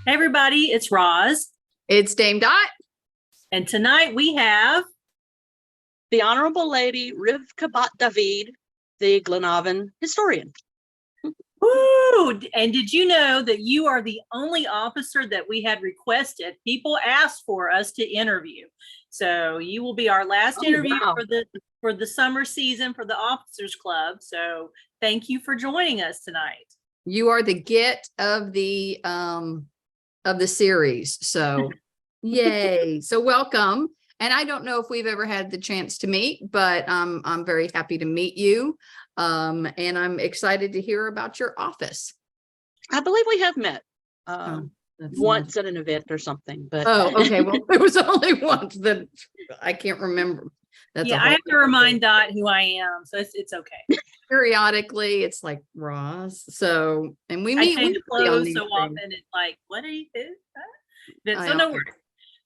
Hey everybody, it's Roz, It's Dame Dot. and tonight we have the Honorable Lady Rivka David, the Gleann historian. woo! And did you know that you are the only officer that we had requested? People asked for us to interview, so you will be our last interview wow. for the summer season for the Officers Club. So thank you for joining us tonight. You are the get of the series. So yay. So welcome. And I don't know if we've ever had the chance to meet, but I'm very happy to meet you. And I'm excited to hear about your office. I believe we have met once Nice. at an event or something, but Okay. Well, there was only once that I can't remember. Yeah, I have to remind Dot who I am, so it's okay. Periodically, it's like Ross. So, and we meet I change weekly on clothes these so things. often. It's like, what are you doing? So I no know. worries.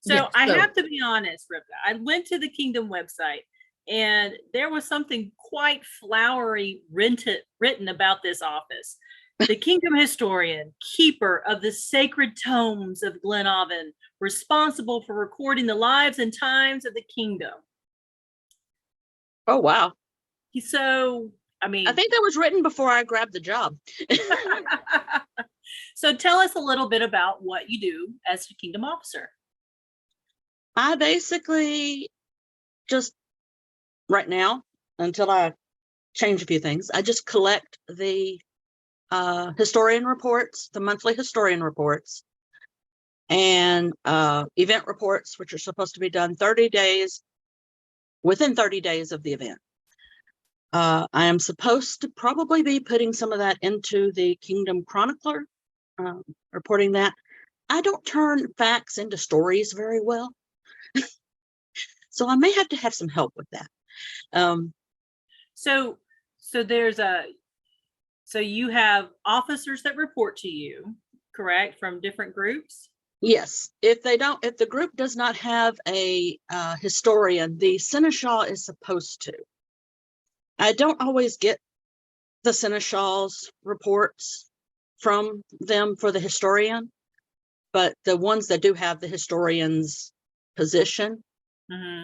So Yeah, I so- have to be honest, Rivka. I went to the Kingdom website and there was something quite flowery written about this office. The Kingdom historian, keeper of the sacred tomes of Gleann, responsible for recording the lives and times of the kingdom. oh wow. So, I mean, I think that was written before I grabbed the job. so tell us a little bit about what you do as a Kingdom officer. I basically just right now, until I change a few things, I just collect the historian reports, the monthly historian reports, and event reports, which are supposed to be done within 30 days of the event. I am supposed to probably be putting some of that into the Kingdom Chronicler, reporting that. I don't turn facts into stories very well, so I may have to have some help with that. So you have officers that report to you, correct, from different groups? Yes, if the group does not have a historian, the seneschal is supposed to. I don't always get the seneschal's reports from them for the historian, but the ones that do have the historian's position,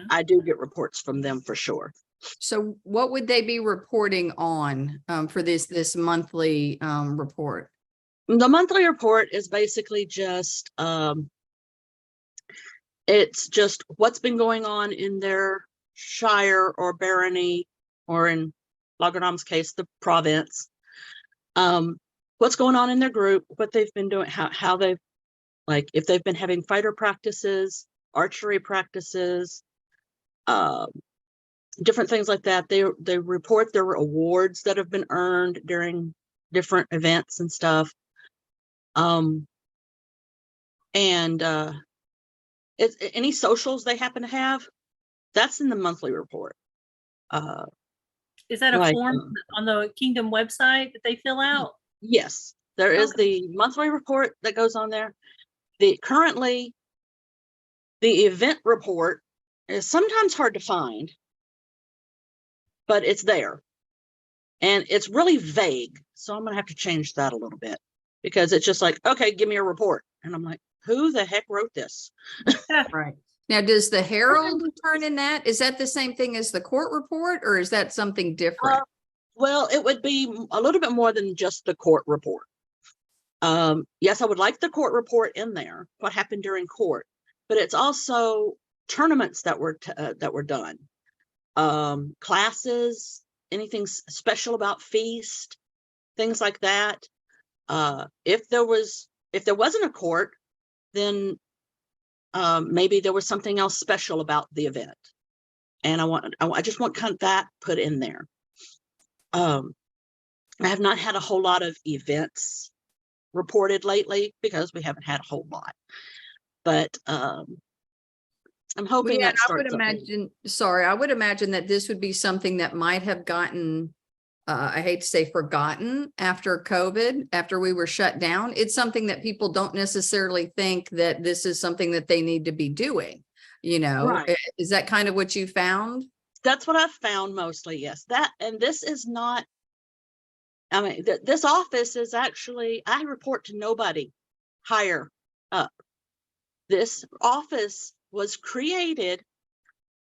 I do get reports from them for sure. So what would they be reporting on for this monthly report? The monthly report is basically just it's just what's been going on in their shire or barony, or in Lagranam's case, the province. What's going on in their group, what they've been doing, how they've, like, if they've been having fighter practices, archery practices, different things like that. They report their awards that have been earned during different events and stuff. It's any socials they happen to have, that's in the monthly report. Is that a form on the Kingdom website that they fill out? Yes, there is the monthly report that goes on there. Currently, the event report is sometimes hard to find, but it's there. And it's really vague. So I'm going to have to change that a little bit, because it's just like, okay, give me a report. And I'm like, who the heck wrote this? Right. Now, does the Herald turn in that? Is that the same thing as the court report, or is that something different? Well, it would be a little bit more than just the court report. Yes, I would like the court report in there, what happened during court, but it's also tournaments that were done, classes, anything special about feast, things like that. If there wasn't a court, then maybe there was something else special about the event, and I just want kind of that put in there. I have not had a whole lot of events reported lately because we haven't had a whole lot, but I'm hoping that I would imagine that this would be something that might have gotten, I hate to say forgotten after COVID, after we were shut down. It's something that people don't necessarily think that this is something that they need to be doing. Right. Is that kind of what you found? That's what I've found mostly, yes. And this is not, I mean, this office is actually, I report to nobody higher up. This office was created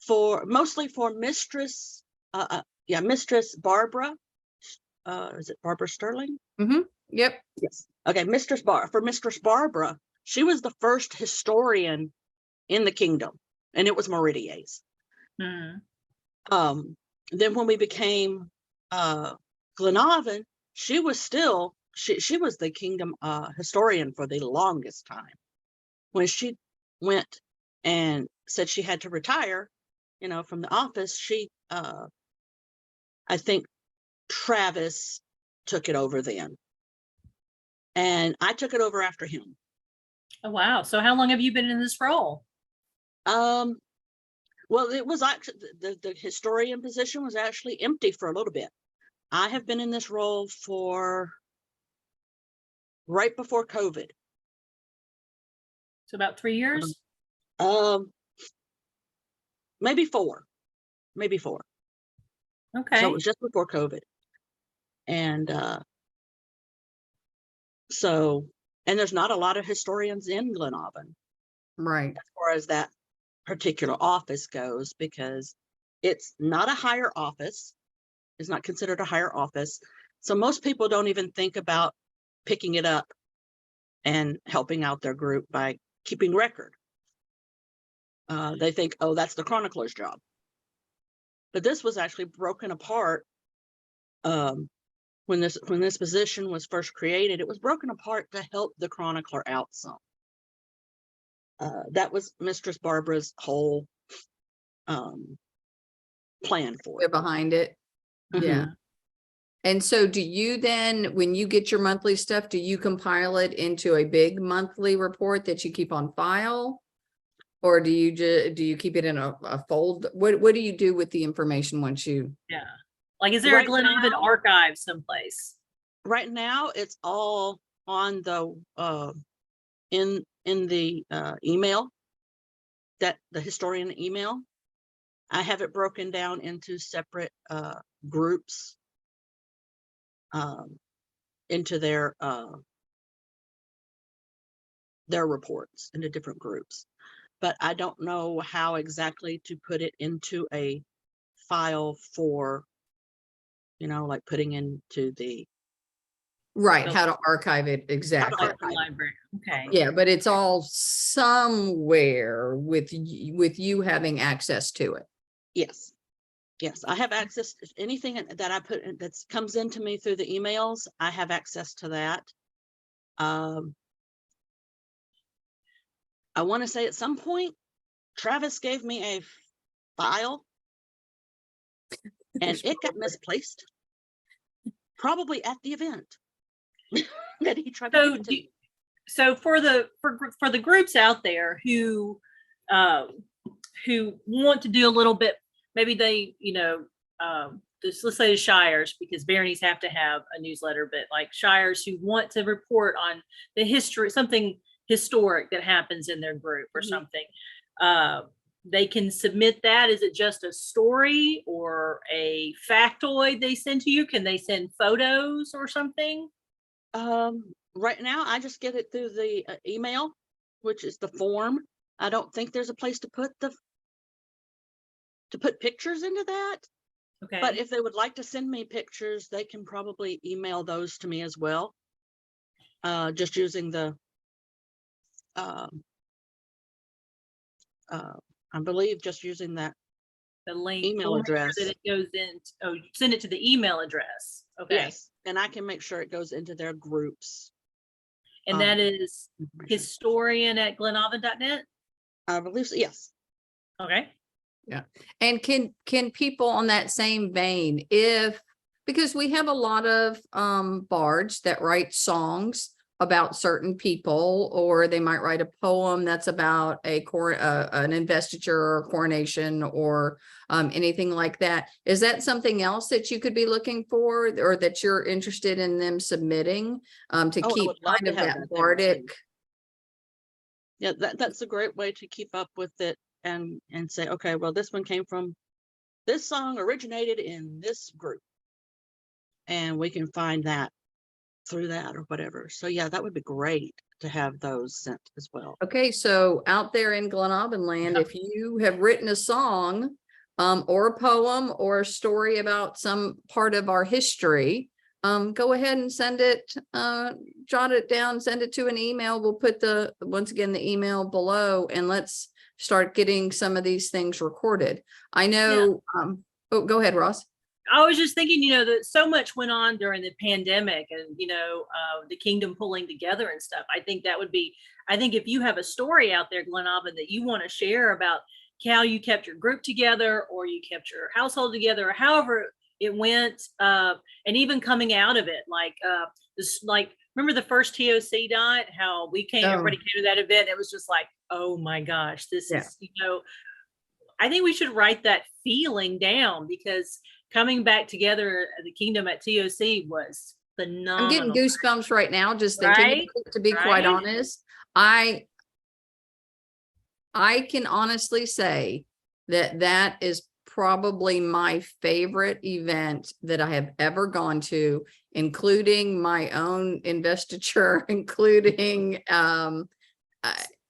mostly for Mistress Barbara. Is it Barbara Sterling? Yep. Yes. Okay, Mistress Barbara. She was the first historian in the kingdom, and it was Meridies. Then when we became Glenavon, she was still she was the kingdom historian for the longest time. When she went and said she had to retire, from the office, I think Travis took it over then, and I took it over after him. Oh, wow. So how long have you been in this role? Well, it was actually the historian position was actually empty for a little bit. I have been in this role for right before COVID. So about 3 years? Maybe four. Okay. So it was just before COVID. And and there's not a lot of historians in Glenavon. Right. As far as that particular office goes, because it's not a higher office. It's not considered a higher office. So most people don't even think about picking it up and helping out their group by keeping record. They think, oh, that's the chronicler's job. But this was actually broken apart. When this position was first created, it was broken apart to help the chronicler out some. That was Mistress Barbara's whole plan for it. Behind it. Yeah. And so do you then, when you get your monthly stuff, do you compile it into a big monthly report that you keep on file? Or do you keep it in a fold? What do you do with the information once you? Yeah. Like, is there a Glenavon archive someplace? Right now, it's all on the in the email, that the historian email. I have it broken down into separate groups, into their reports, into different groups. But I don't know how exactly to put it into a file for, like putting into the Right, how to archive it exactly. Like the library. Okay. Yeah, but it's all somewhere with you having access to it. Yes. I have access to anything that I put in, that comes into me through the emails. I have access to that. I want to say at some point, Travis gave me a file and it got misplaced, probably at the event that he tried to give it to me. So for the groups out there who want to do a little bit, maybe they, let's say the Shires, because baronies have to have a newsletter, but like Shires who want to report on the history, something historic that happens in their group or something, they can submit that. Is it just a story or a factoid they send to you? Can they send photos or something? Right now, I just get it through the email, which is the form. I don't think there's a place to put pictures into that. Okay. But if they would like to send me pictures, they can probably email those to me as well. Just using the, I believe just using that the link, email address. That it goes in. Oh, send it to the email address. Okay. Yes, and I can make sure it goes into their groups. And that is historian@glenavon.net. I believe so. Yes. Okay. Yeah. And can people on that same vein, because we have a lot of bards that write songs about certain people, or they might write a poem that's about an investiture or coronation or anything like that. Is that something else that you could be looking for, or that you're interested in them submitting to keep kind of that bardic? Yeah, that's a great way to keep up with it and say, okay, well, this one came from, this song originated in this group, and we can find that through that or whatever. So yeah, that would be great to have those sent as well. Okay, so out there in Gleann land, if you have written a song, or a poem or a story about some part of our history, go ahead and send it, jot it down, send it to an email. We'll put once again, the email below, and let's start getting some of these things recorded. I know, oh, go ahead, Ross. I was just thinking, that so much went on during the pandemic and, the kingdom pulling together and stuff. I think if you have a story out there, Gleann, that you want to share about how you kept your group together or you kept your household together or however it went, and even coming out of it, remember the first TOC night, how everybody came to that event. It was just like, oh my gosh, this is, I think we should write that feeling down, because coming back together the kingdom at TOC was phenomenal. I'm getting goosebumps right now just thinking about it, to be quite honest. I can honestly say that is probably my favorite event that I have ever gone to, including my own investiture, including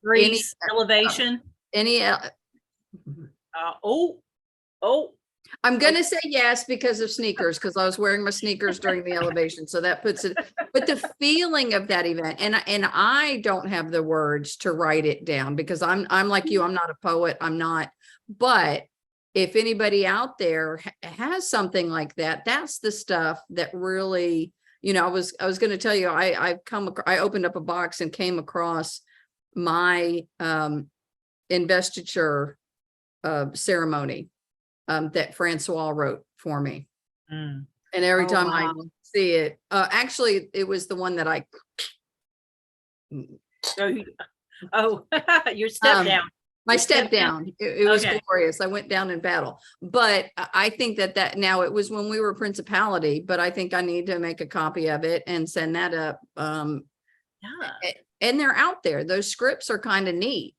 Greece elevation. I'm going to say yes because of sneakers, because I was wearing my sneakers during the elevation. So that puts it, but the feeling of that event, and I don't have the words to write it down, because I'm like you, I'm not a poet. I'm not, but if anybody out there has something like that, that's the stuff that really, I was going to tell you, I opened up a box and came across my investiture ceremony that Francois wrote for me. And every time I see it, actually it was the one that your step down. My step down. It was glorious. I went down in battle. But I think that now, it was when we were Principality, but I think I need to make a copy of it and send that up. And they're out there. Those scripts are kind of neat,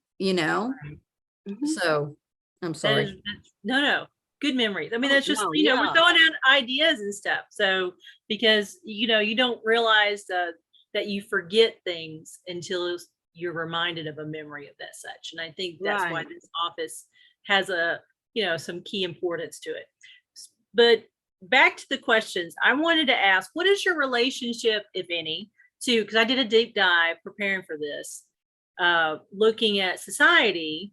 So I'm sorry. No. Good memories. I mean, that's just, we're throwing out ideas and stuff. So, because, you don't realize that you forget things until you're reminded of a memory of that such. And I think that's why this office has some key importance to it. But back to the questions, I wanted to ask, what is your relationship, if any, because I did a deep dive preparing for this, looking at society,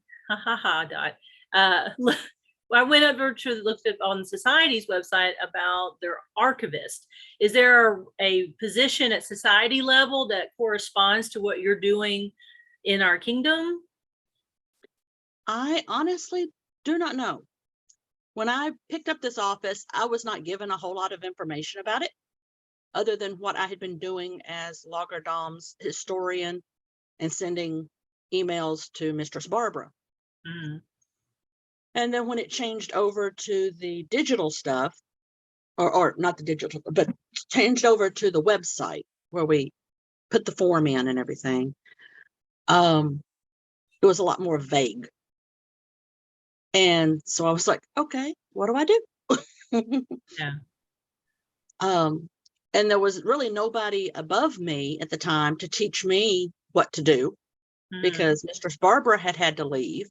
I went over to looked at on Society's website about their archivist. Is there a position at society level that corresponds to what you're doing in our kingdom? I honestly do not know. When I picked up this office, I was not given a whole lot of information about it, other than what I had been doing as Lagerdom's historian and sending emails to Mistress Barbara. Mm-hmm. And then when it changed over to the digital stuff, or not the digital, but changed over to the website where we put the form in and everything, it was a lot more vague. And so I was like, okay, what do I do? And there was really nobody above me at the time to teach me what to do, because Mistress Barbara had to leave.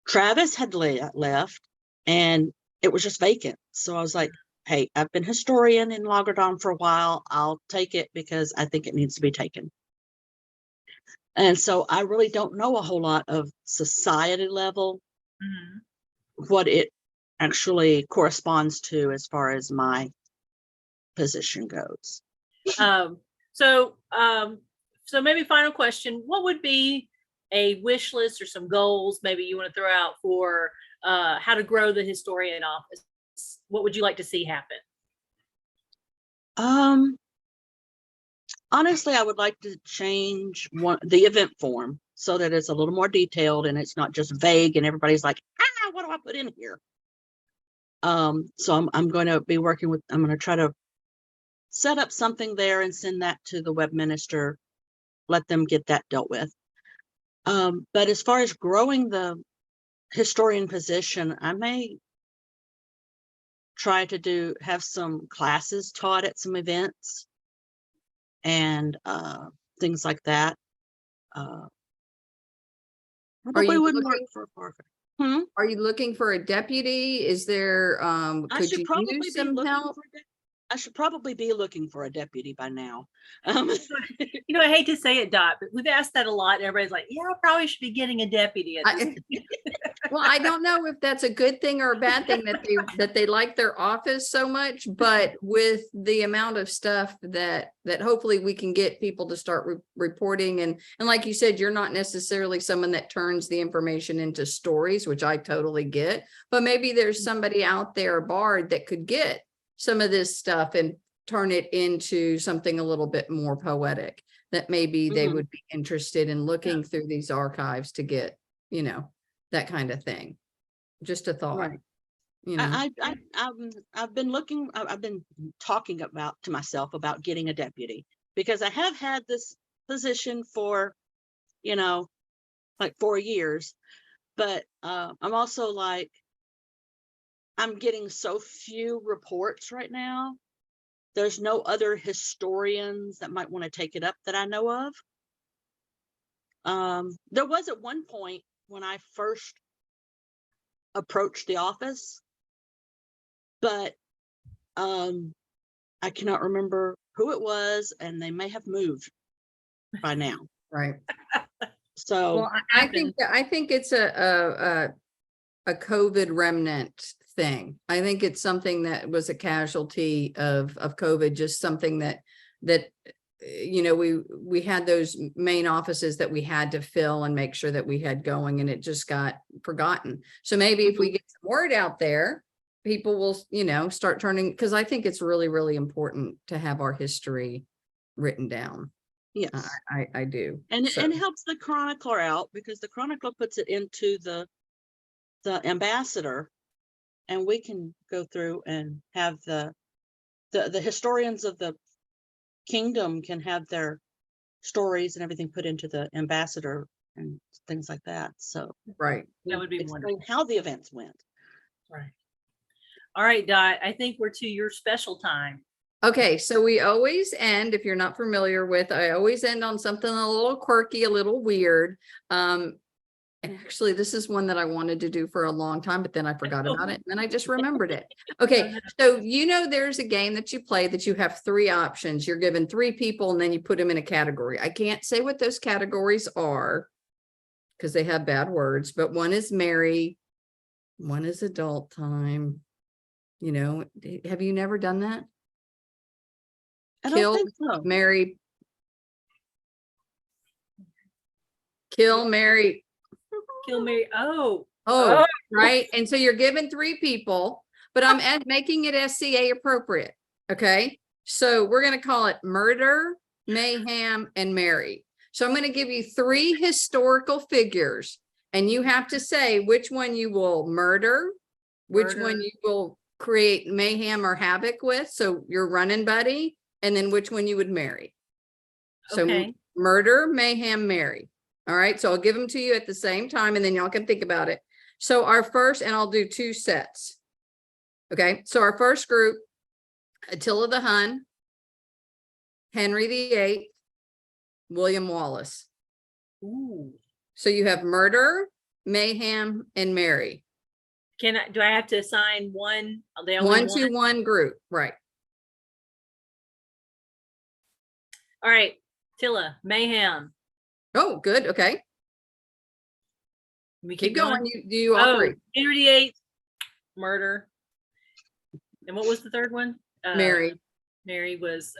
Travis had left, and it was just vacant. So I was like, hey, I've been historian in Lagerdon for a while. I'll take it because I think it needs to be taken. And so I really don't know a whole lot of society level, what it actually corresponds to as far as my position goes. So maybe final question, what would be a wish list or some goals maybe you want to throw out for how to grow the historian office? What would you like to see happen? Honestly, I would like to change the event form so that it's a little more detailed and it's not just vague and everybody's like, what do I put in here? So I'm going to be working I'm going to try to set up something there and send that to the web minister, let them get that dealt with. But as far as growing the historian position, I may try to have some classes taught at some events and things like that. Probably you wouldn't work looking- for a firefighter. Are you looking for a deputy? Is there, I could should you probably use be some looking help? for I should probably be looking for a deputy by now. You know, I hate to say it, Dot, but we've asked that a lot. And everybody's like, yeah, I probably should be getting a deputy. Well, I don't know if that's a good thing or a bad thing that they like their office so much, but with the amount of stuff that hopefully we can get people to start reporting, and like you said, you're not necessarily someone that turns the information into stories, which I totally get, but maybe there's somebody out there, Bard, that could get some of this stuff and turn it into something a little bit more poetic, that maybe they would be interested in looking through these archives to get, you know, that kind of thing. Just a thought. Right. You know, I've been looking, I've been talking to myself about getting a deputy, because I have had this position for, you know, like 4 years, but I'm also like, I'm getting so few reports right now. There's no other historians that might want to take it up that I know of. There was at one point when I first approached the office, but I cannot remember who it was, and they may have moved by now. right. So Well, I think it's a COVID remnant thing. I think it's something that was a casualty of COVID, just something that you know, we had those main offices that we had to fill and make sure that we had going, and it just got forgotten. So maybe if we get some word out there, people will, you know, start turning, because I think it's really, really important to have our history written down. yes, I do. and So, it helps the chronicler out, because the chronicler puts it into the ambassador, and we can go through and have the historians of the kingdom can have their stories and everything put into the ambassador and things like that. So right. That would be explain wonderful. how the events went. Right. All right, Dot, I think we're to your special time. Okay, so we always end, if you're not familiar with, I always end on something a little quirky, a little weird. And actually, this is one that I wanted to do for a long time, but then I forgot about it, and then I just remembered it. Okay, so you know there's a game that you play that you have 3 options. You're given 3 people, and then you put them in a category. I can't say what those categories are because they have bad words, but one is Mary, one is adult time. You know, have you never done that? I Kill, don't think so. Mary, kill, Mary. Kill Mary. Oh, Oh, right. And so you're given 3 people, but I'm making it SCA appropriate. Okay. So we're going to call it murder, mayhem, and Mary. So I'm going to give you 3 historical figures, and you have to say which one you will murder, which one you will create mayhem or havoc with. So your running buddy, and then which one you would marry. So okay. murder, mayhem, Mary. All right. So I'll give them to you at the same time, and then y'all can think about it. So our first, and I'll do 2 sets. Okay. So our first group, Attila the Hun, Henry VIII, William Wallace. Ooh. So you have murder, mayhem, and Mary. Do I have to assign one? They only 1 to 1 group. Right. All right. Tilla, mayhem. Oh, good. Okay. We Keep going. Do you all 3? Henry VIII, murder. And what was the third one? Mary. Mary was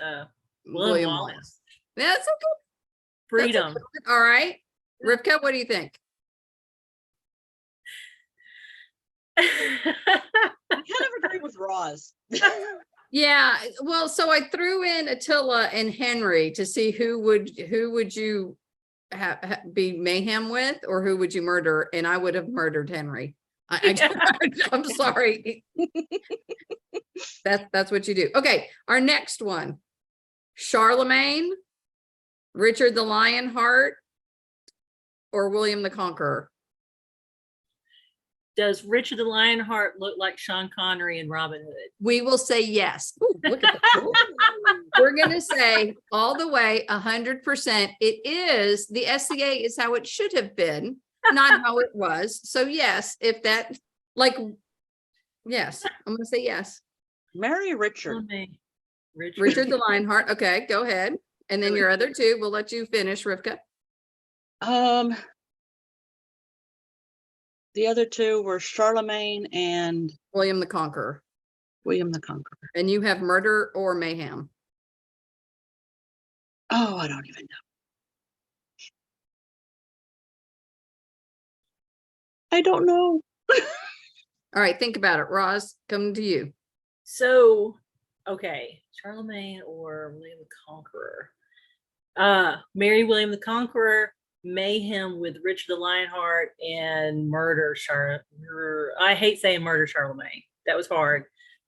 William Wallace. That's okay. Freedom. That's okay. All right. Rivka, what do you think? I kind of agree with Roz. Yeah, well, so I threw in Attila and Henry to see who would you be mayhem with, or who would you murder? And I would have murdered Henry. I'm sorry. That's what you do. Okay, our next one: Charlemagne, Richard the Lionheart, or William the Conqueror. Does Richard the Lionheart look like Sean Connery and Robin Hood? We will say yes. Ooh, look at that. We're going to say all the way 100%. It is, the SCA is how it should have been, not how it was. So yes, if that, like, yes, I'm going to say yes. Mary Richard. Richard the Lionheart. Okay, go ahead. And then your other two, we'll let you finish, Rivka. The other two were Charlemagne and William the Conqueror. William the Conqueror. And you have murder or mayhem. Oh, I don't even know. I don't know. All right, think about it. Roz, coming to you. So, okay, Charlemagne or William the Conqueror. Mary William the Conqueror, mayhem with Richard the Lionheart, and murder I hate saying murder Charlemagne. That was hard.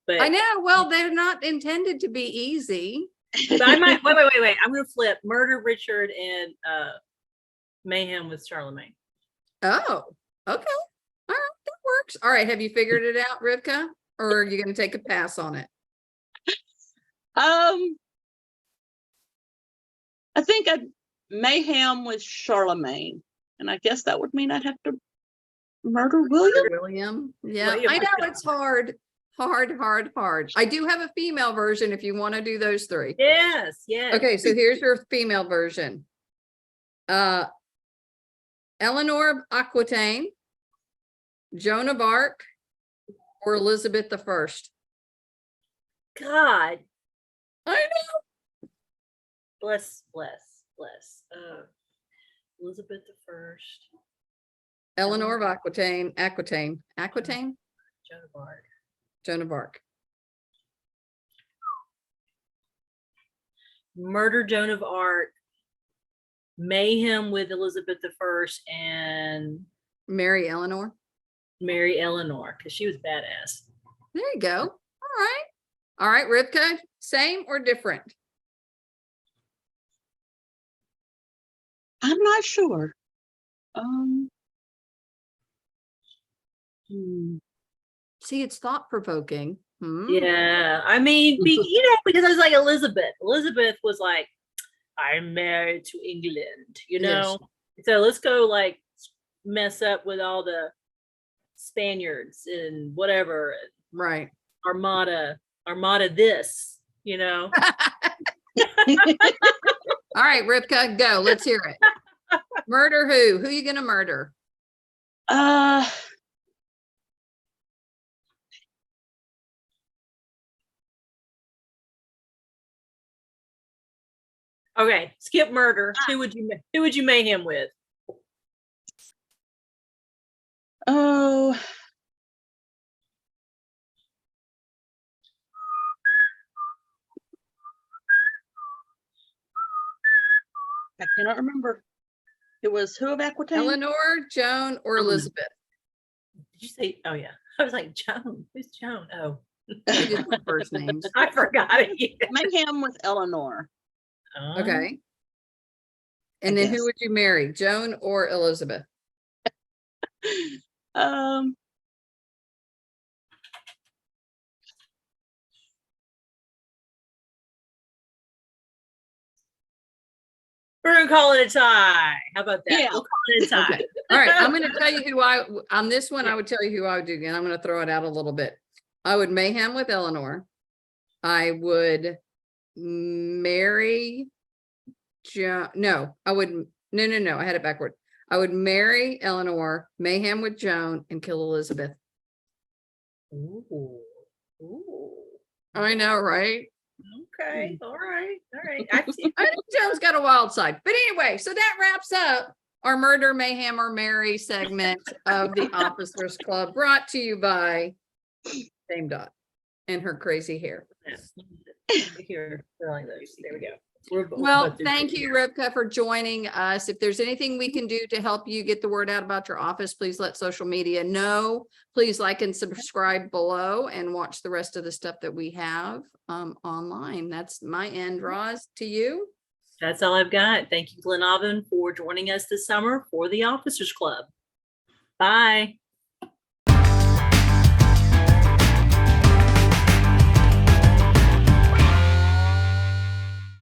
But I know. Well, they're not intended to be easy. but I might wait. I'm gonna flip murder Richard and mayhem with Charlemagne. Oh, okay. All right, that works. All right, have you figured it out, Rivka? Or are you going to take a pass on it? I think mayhem with Charlemagne, and I guess that would mean I'd have to murder William. William. Yeah, William. I know it's hard. Hard. I do have a female version if you want to do those three. Yes. Okay, so here's your female version. Eleanor of Aquitaine, Joan of Arc, or Elizabeth I. God I know. bless. Elizabeth I. Eleanor of Aquitaine. Joan of Arc. Joan of Arc. Murder Joan of Arc, mayhem with Elizabeth I, and Mary Eleanor. Mary Eleanor, because she was badass. There you go. All right, Rivka, same or different? I'm not sure. See, it's thought provoking. Yeah, I mean, because I was like Elizabeth was like, I'm married to England, Yes. So let's go like mess up with all the Spaniards and whatever, Right. Armada this, All right, Rivka, go. Let's hear it. Murder who? Who you gonna murder? Okay, skip murder. Who would you mayhem with? Oh, I cannot remember. It was who of Aquitaine? Eleanor, Joan, or Elizabeth? Did you say? Oh yeah, I was like Joan. Who's Joan? Oh, You did the first names. I forgot it. Mayhem with Eleanor. Oh. Okay. And then guess. who would you marry, Joan or Elizabeth? We're gonna call it a tie. How about that? Yeah. We'll call it a tie. Okay. All right, I'm going to tell you who on this one, I would tell you who I would do again. I'm going to throw it out a little bit. I would mayhem with Eleanor. I would marry Joan. No, I wouldn't. No. I had it backward. I would marry Eleanor, mayhem with Joan, and kill Elizabeth. Ooh. I know, right? Okay. All right. I see. I think Joan's got a wild side. But anyway, so that wraps up our murder, mayhem, or Mary segment of the Officers Club, brought to you by Dame Dot and her crazy hair. Here, there we go. Well, thank you, Rivka, for joining us. If there's anything we can do to help you get the word out about your office, please let social media know. Please like and subscribe below and watch the rest of the stuff that we have online. That's my end. Roz, to you. That's all I've got. Thank you, Gleann, for joining us this summer for the Officers Club. Bye.